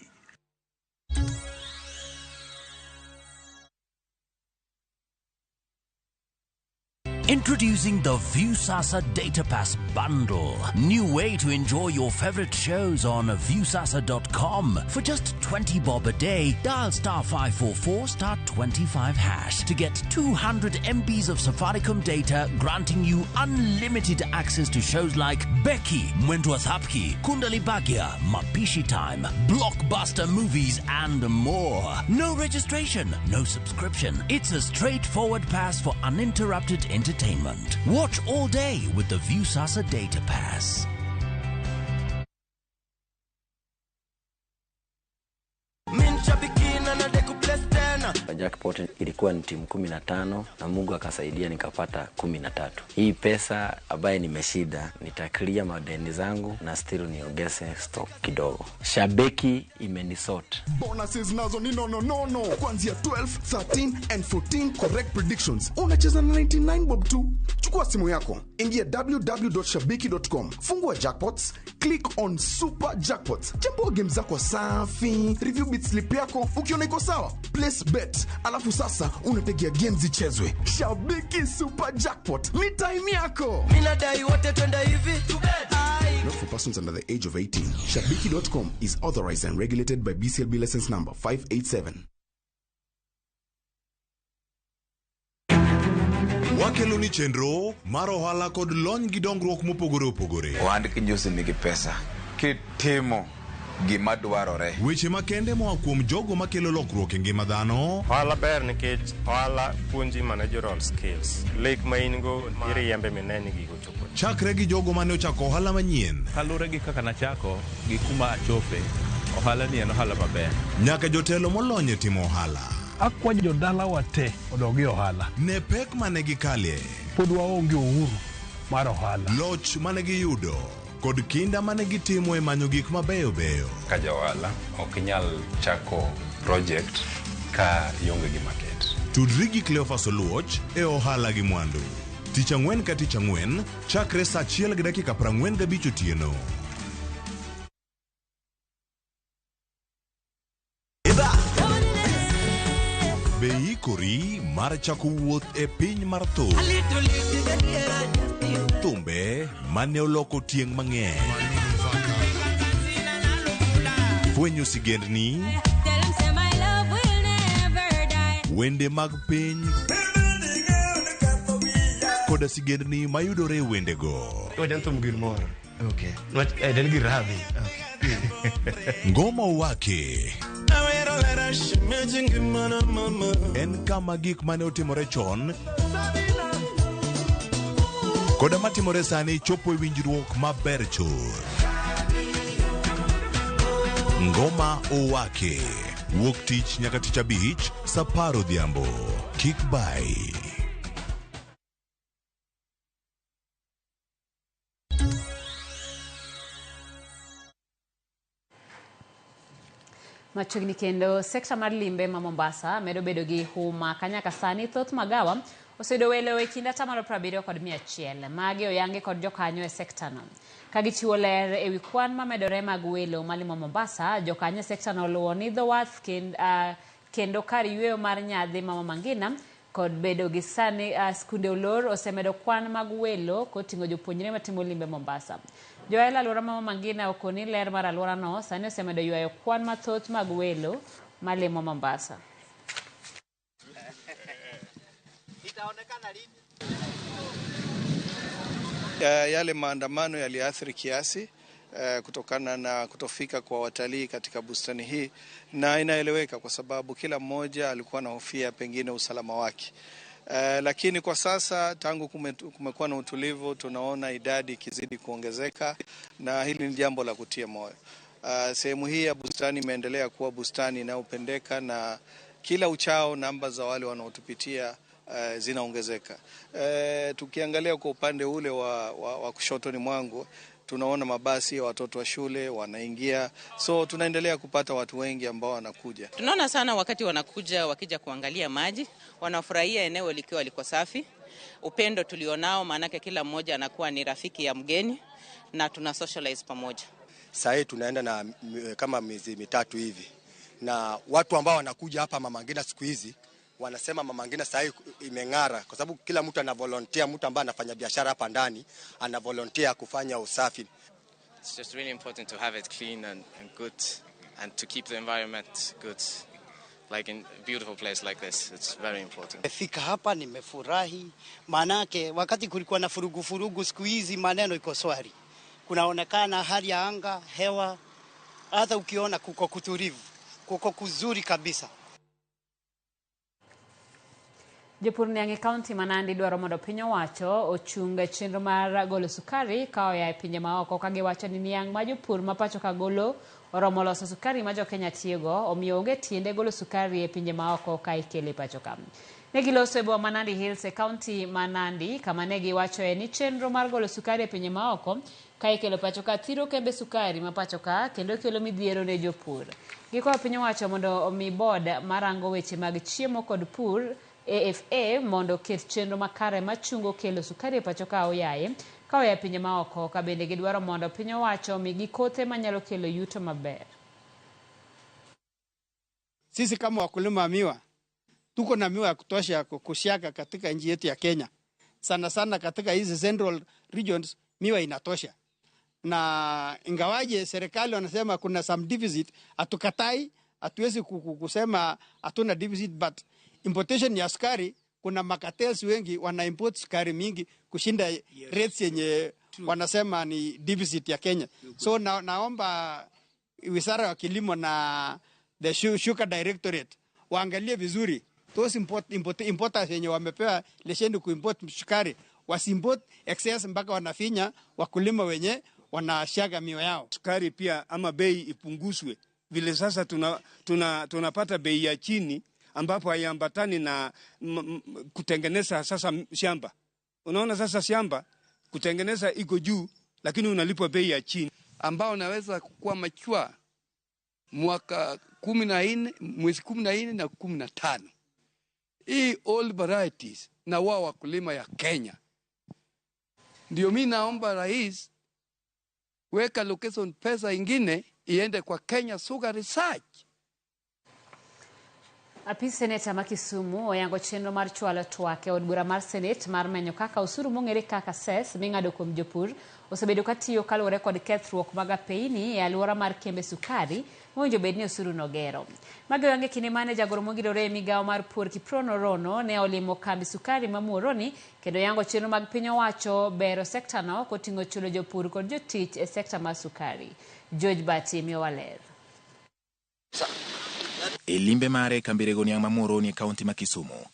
Introducing the Viusasa Data Pass Bundle. New way to enjoy your favorite shows on viusasa.com. For just 20 bob a day, dial *544 *25# to get 200 MBs of Safaricom data, granting you unlimited access to shows like Becky, Mwendwa Thapki, Kundali Bagya, Mapishi Time, blockbuster movies, and more. No registration, no subscription. It's a straightforward pass for uninterrupted entertainment. Watch all day with the Viusasa Data Pass. Jackpot ilikuwa ni timu 15 na Mungu akasaidia nikapata 13. Hii pesa ambaye nimeshida nitaklia madeni zangu na still niongeze stock kidogo. Shabeki imenisort. Bonuses nazo ni no. Kuanzia 12, 13 and 14 correct predictions. Unacheza na 99 bob tu. Chukua simu yako, ingia www.shabiki.com, fungua jackpots, click on super jackpots. Chambua game zako safi, review bit slip yako, ukiona iko sawa, place bet. Alafu sasa unategea games zichezwe. Shabiki super jackpot, ni time yako. Mina dai wote twenda hivi. Not for persons under the age of 18. Shabiki.com is authorized and regulated by BCLB license number 587. Wakeloni chenro mar ohala kod lony gi dongruok mopogore opogore. Ohand kinyosi nigi pesa kitimo gima dwarore. Weche makende moa kuom jogo makelo lokruok e ngima dhano. Ohala ber nikech ohala puonji managerial skills. Lek ma in go iriembe mineni gigo chopo. Chakre gi jogo mane ochako ohala manyien. Kalure gi kaka nachako gi kuma achope. Ohala ni en ohala maber. Nyaka jotelo molony e timo ohala. Akwanyo jodala wate odogi ohala. Ne pek mane gikalie. Pod waonge uhuru mar ohala. Loch mane giyudo kod kinda mane gitimo e manyo gik mabeyo beyo. Ka johala ok nyal chako project ka ionge gi market. Tudri gi Cleophas Oluoch e ohala gi mwandu. Tich ang'wen ka tich ang'wen chakre saa 1:45 otieno. Be ikori mar chako wuoth e piny mar thum. Thumbe mane oloko tieng' mang'eny. Fwenyo sigendni, wende mag piny, koda sigendni mayudore e wendego. Ngoma Owake en kama gik mane otimore chon koda matimore sani chopo e winjruok maber chor. Ngoma Owake wuok tich nyaka tich abich saa 10 odhiambo. Kik bai. Machiegni kendo sekta mar limbe ma Mombasa medo bedo gi huma kanyaka sani thoth magawa osedo welo e kind 70 kod 100 magi oyangi kod jokanyo e sekta no. Ka gichiwo ler e wi kwan ma medore mag welo malimo Mombasa, jokanyo sekta no luwo ni dho wath kendo kar yweyo mar nyadhi Mama Mangina kod bedo gi sani skunde olor osemedo kwan mag welo koting'o jopuonjre matimo limbe Mombasa. Joel alwora Mama Mangina okoni ler mar alwora no sani osemedo ywayo kwan mathoth mag welo malimo Mombasa. Yale maandamano yaliathiri kiasi kutokana na kutofika kwa watalii katika bustani hii, na inaeleweka kwa sababu kila mmoja alikuwa anahofia pengine usalama wake. Lakini kwa sasa tangu kumekuwa na utulivu, tunaona idadi ikizidi kuongezeka, na hili ni jambo la kutia moyo. Sehemu hii ya bustani imeendelea kuwa bustani inayopendeka, na kila uchao namba za wale wanaotupitia zinaongezeka. Tukiangalia kwa upande ule wa kushotoni mwangu, tunaona mabasi ya watoto wa shule wanaingia, so tunaendelea kupata watu wengi ambao wanakuja. Tunaona sana wakati wanakuja, wakija kuangalia maji, wanafurahia eneo likiwa liko safi. Upendo tulionao, maanake kila mmoja anakuwa ni rafiki ya mgeni na tuna socialize pamoja. Sasa tunaenda na kama miezi mitatu hivi, na watu ambao wanakuja hapa Mama Ngina siku hizi wanasema Mama Ngina sasa imeng'ara, kwa sababu kila mtu ana volunteer. Mtu ambaye anafanya biashara hapa ndani ana volunteer kufanya usafi. It's just really important to have it clean and good, and to keep the environment good, like in a beautiful place like this. It's very important. Fika hapa nimefurahi, manake wakati kulikuwa na furugu siku hizi maneno iko swari. Kunaonekana hali ya anga, hewa, hata ukiona kuko kutulivu, kuko kuzuri kabisa. Jopur Niang' County Manandi dwaro mondo piny owacho ochunga chenro mar golo sukari kao ya pinje maoko, ka giwacho ni Niang' ma jopur ma pacho ka golo oromo loso sukari ma jo Kenya tiyogo, omiyo onge tiende golo sukari e pinje maoko ka ikele pacho ka. Ne giloso e boma Manandi Hills e County Manandi, kama ne giwacho ni chenro mar golo sukari e pinje maoko ka ikelo pacho ka thiro kembe sukari ma pacho ka kendo kelo midhiero ne jopur. Gikwayo piny owacho mondo omi board marango weche mag chiemo kod pur AFA mondo ket chenro makare machungo kelo sukari e pacho ka oyaye pinje maoko, ka bende gidwaro mondo piny owacho omigi kothe manyalo kelo yuto maber. Sisi kama wakulima wa miwa tuko na miwa ya kutosha kusiaga katika nchi yetu ya Kenya. Sana sana katika hizi central regions miwa inatosha. Na ingawaje serikali wanasema kuna some deficit, hatukatai, hatuwezi kusema hatuna deficit, but importation ya sukari, kuna makatels wengi wana import sukari mingi kushinda rates yenye wanasema ni deficit ya Kenya. So naomba Wizara ya Kilimo na the Sugar Directorate waangalie vizuri those importers yenye wamepewa leseni kuimport sukari, wasiimport excess mpaka wanafinya wakulima wenye wanashaga miwa yao. Sukari pia ama bei ipunguzwe, vile sasa tunapata bei ya chini ambapo haiambatani na kutengeneza sasa shamba. Unaona sasa shamba kutengeneza iko juu, lakini unalipwa bei ya chini, ambao naweza kuwa machua mwaka 14 mwezi 14 na 15. Hii all varieties na wao wakulima ya Kenya. Ndio mimi naomba rais weka location pesa ingine iende kwa Kenya Sugar Research. Apis Seneta ma Kisumu oyango chenro mar chwalo twak e od bura mar Senate mar menyo kaka osuru mong'ere kaka cess ming'ado kuom jopur osebedo katiyo kaluwore kod kethruok mag apeini e alwora mar kembe sukari mowinjo bed ni osuru nogero. Magi oyange kinde mane jagoro mogirore e migawo mar pur Kiprono Rono ne olimo kambi sukari ma Muhoroni kendo yango chenro mag piny owacho bero sekta no koting'o chulo jopur kod jotich e sekta mar sukari. George Bati miyo waler. E limbe mare kambirego Niang' ma Muhoroni e kaunti ma Kisumu,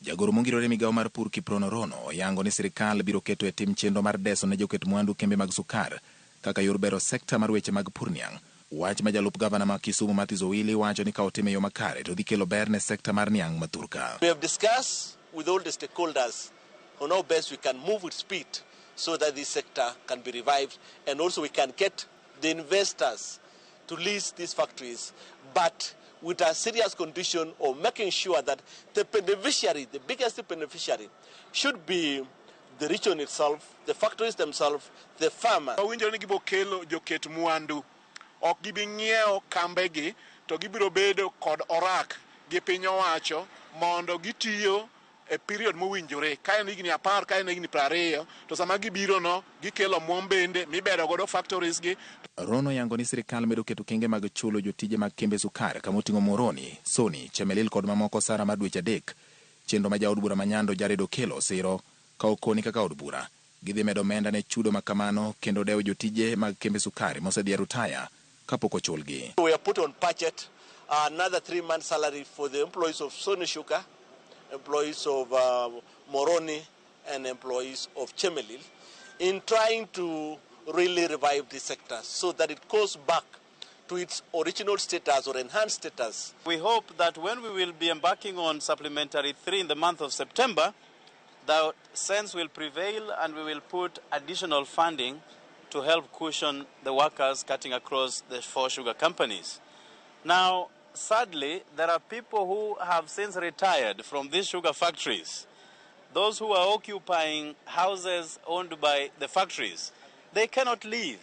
jagoro mongirore migawo mar pur Kiprono Rono yango ni sirikal biro keto e tim chenro mar deso ne joket mwandu kembe mag sukar kaka yor bero sekta mar weche mag pur Niang'. Wach ma jalup gavana ma Kisumu Mathias Owili wacho ni ka otime yo makare to dhi kelo ber ne sekta mar Niang' ma Thurka. We have discussed with all the stakeholders on how best we can move with speed so that this sector can be revived, and also we can get the investors to lease these factories, but with a serious condition of making sure that the beneficiary, the biggest beneficiary, should be the region itself, the factories themselves, the farmers. Winjo ni gibo kelo joket mwandu, ok gibi ng'ieo kambegi, to gibiro bedo kod orak gi piny owacho mondo gitiyo e period mowinjore. Ka en higni 10, ka en higni 20, to sama gibiro no gikelo muom bende mibedo godo factories gi. Rono yango ni sirikal medo keto kenge mag chulo jotije mag kembe sukar kama oting'o Muhoroni, Soni, Chemelil kod mamoko sara mar dweche adek. Chenro ma jaod bura ma Nyando Jared Okello siro ka okoni kaka od bura gidhi medo omenda ne chudo ma kamano kendo dewo jotije mag kembe sukari mosedhi e rutaya kapok ochulgi. We have put on budget another 3 months salary for the employees of Sony Sugar, employees of Moroni, and employees of Chemelil in trying to really revive the sector so that it goes back to its original status or enhanced status. We hope that when we will be embarking on Supplementary 3 in the month of September, the sense will prevail and we will put additional funding to help cushion the workers cutting across the 4 sugar companies. Now, sadly, there are people who have since retired from these sugar factories. Those who are occupying houses owned by the factories, they cannot leave.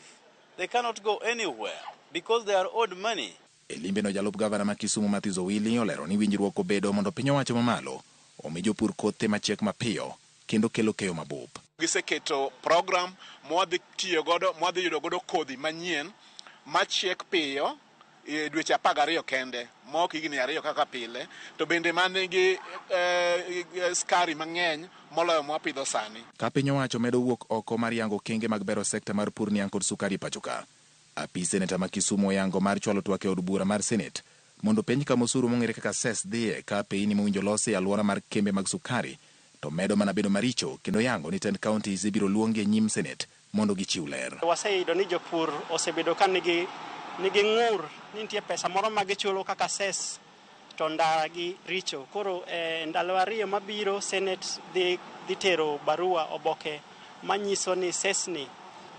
They cannot go anywhere because they are owed money. Elimbe no jalup gavana ma Kisumu Mathizo Wili olero ni winjruok obedo mondo piny owacho mamalo omi jopur kothe machiek mapiyo kendo kelo keyo mabup. Giseketo program mwadhi tiyo godo, mwadhi yudo godo kodhi manyien machiek piyo dweche 12 kende, mok higni 2 kaka pile, to bende manigi skari mang'eny moloyo mwapidho sani. Ka piny owacho medo wuok oko mar yango kenge mag bero sekta mar pur niang' kod sukari pachoka, apis seneta ma Kisumu oyango mar chwalo twak e od bura mar Senate mondo penj kama osuru mong'ere kaka cess dhiye ka piny mowinjo losi e alwora mar kembe mag sukari to medo mana bedo maricho, kendo yango ni 10 counties ibiro luongi e nyim Senate mondo gichiw ler. Waseyudo ni jopur osebedo ka nigi ng'ur ni nitie pesa moro ma gichulo kaka cess to ndagi richo. Koro ndalo 2 mabiro Senate dhi tero barua oboke manyiso ni cess ni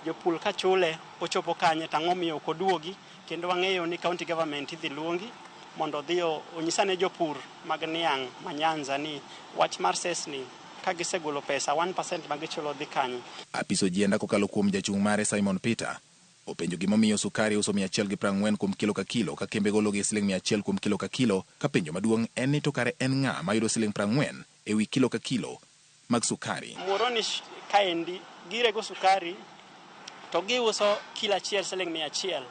jopur ka chule ochopo kanye tang'o miyo ok oduogi, kendo wang'eyo ni county government idhi luongi mondo dhi onyisane jopur mag niang' ma Nyanza ni wach mar cess ni ka gisegolo pesa 1% magichulo dhi kanye. Apis ojienda kokalo kuom jachung' mare Simon Peter openjo gimomiyo sukari uso 140 kuom kilo ka kilo ka kembe gologi $100 kuom kilo ka kilo, ka penjo maduong' en ni to kare en ng'a mayudo $40 ewi kilo ka kilo mag sukari. Moroni kaendi girego sukari to giuso kilo achiel $100,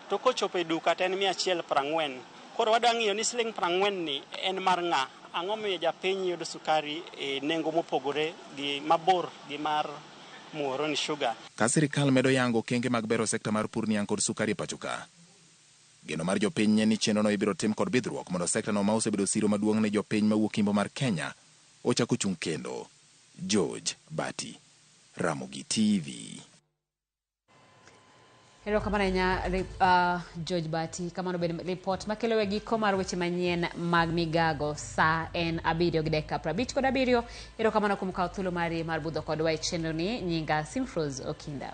to kochopo e duka to en $140. Koro wadwa ng'iyo ni $40 ni en mar ng'a, ang'o miyo japiny yudo sukari e nengo mopogore gi mabor gi mar Moroni Sugar. Ka sirikal medo yango kenge mag bero sekta mar pur niang' kod sukari pachoka, geno mar jopiny ni chenrono ibiro tim kod bidhruok mondo sekta no ma osebedo siro maduong' ne jopiny mawuok Imbo mar Kenya ochako chung' kendo. George Bati, Ramogi TV. Hero kamana George Bati, kamano bende report makelo we giko mar weche manyien mag migago sa en 7:57. Hero kamano kuom kawo thuolo mari mar budho kodwa e chenro ni. Nyinga Simfroz Okinda.